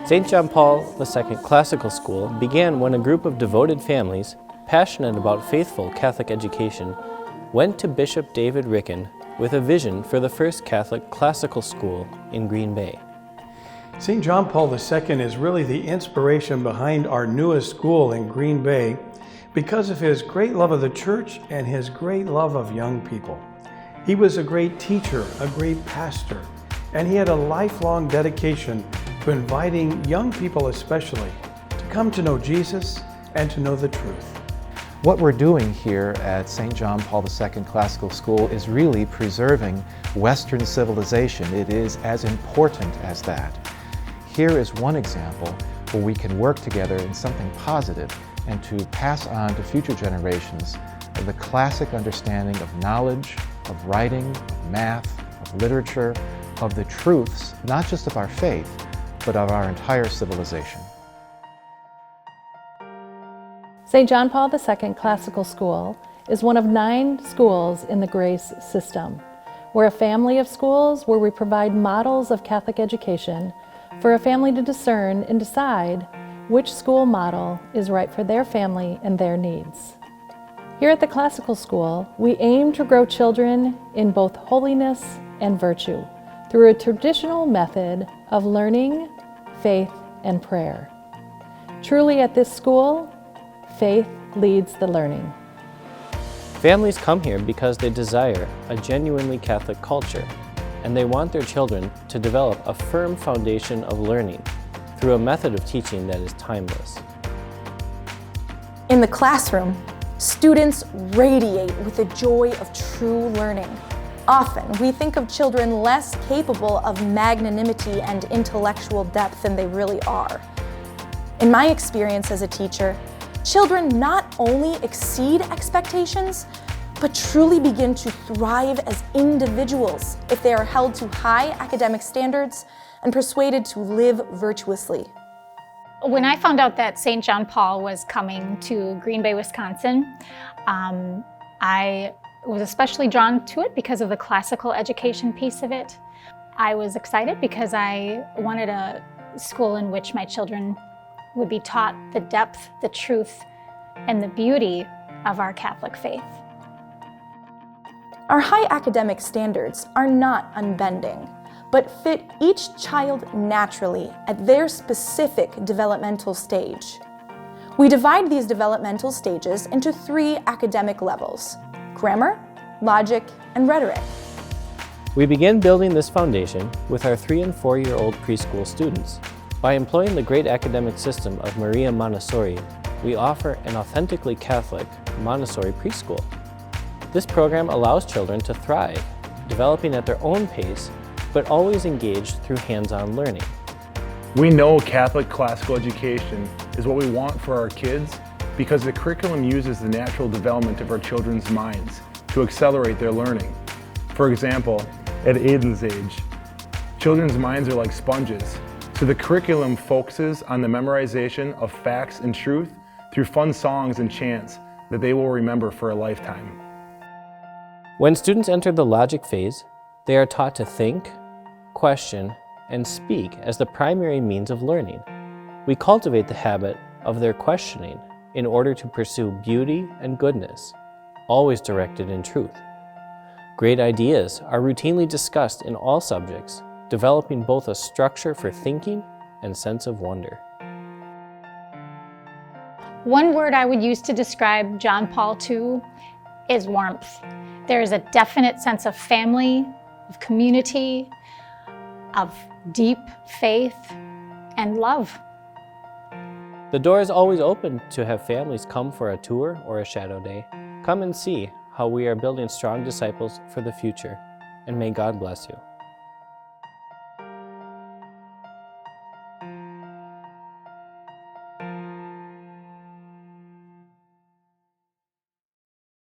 St. John Paul II Classical School began when a group of devoted families, passionate about faithful Catholic education, went to Bishop David Ricken with a vision for the first Catholic classical school in Green Bay. St. John Paul II is really the inspiration behind our newest school in Green Bay because of his great love of the church and his great love of young people. He was a great teacher, a great pastor, and he had a lifelong dedication to inviting young people especially to come to know Jesus and to know the truth. What we're doing here at St. John Paul II Classical School is really preserving Western civilization. It is as important as that. Here is one example where we can work together in something positive and to pass on to future generations the classic understanding of knowledge, of writing, of math, of literature, of the truths, not just of our faith, but of our entire civilization. St. John Paul II Classical School is one of 9 schools in the Grace system. We're a family of schools where we provide models of Catholic education for a family to discern and decide which school model is right for their family and their needs. Here at the Classical School, we aim to grow children in both holiness and virtue through a traditional method of learning, faith, and prayer. Truly at this school, faith leads the learning. Families come here because they desire a genuinely Catholic culture, and they want their children to develop a firm foundation of learning through a method of teaching that is timeless. In the classroom, students radiate with the joy of true learning. Often, we think of children less capable of magnanimity and intellectual depth than they really are. In my experience as a teacher, children not only exceed expectations, but truly begin to thrive as individuals if they are held to high academic standards and persuaded to live virtuously. When I found out that St. John Paul was coming to Green Bay, Wisconsin, I was especially drawn to it because of the classical education piece of it. I was excited because I wanted a school in which my children would be taught the depth, the truth, and the beauty of our Catholic faith. Our high academic standards are not unbending, but fit each child naturally at their specific developmental stage. We divide these developmental stages into 3 academic levels: grammar, logic, and rhetoric. We begin building this foundation with our 3- and 4-year-old preschool students. By employing the great academic system of Maria Montessori, we offer an authentically Catholic Montessori preschool. This program allows children to thrive, developing at their own pace, but always engaged through hands-on learning. We know Catholic classical education is what we want for our kids because the curriculum uses the natural development of our children's minds to accelerate their learning. For example, at Aiden's age, children's minds are like sponges, so the curriculum focuses on the memorization of facts and truth through fun songs and chants that they will remember for a lifetime. When students enter the logic phase, they are taught to think, question, and speak as the primary means of learning. We cultivate the habit of their questioning in order to pursue beauty and goodness, always directed in truth. Great ideas are routinely discussed in all subjects, developing both a structure for thinking and sense of wonder. One word I would use to describe John Paul II is warmth. There is a definite sense of family, of community, of deep faith and love. The door is always open to have families come for a tour or a shadow day. Come and see how we are building strong disciples for the future, and may God bless you.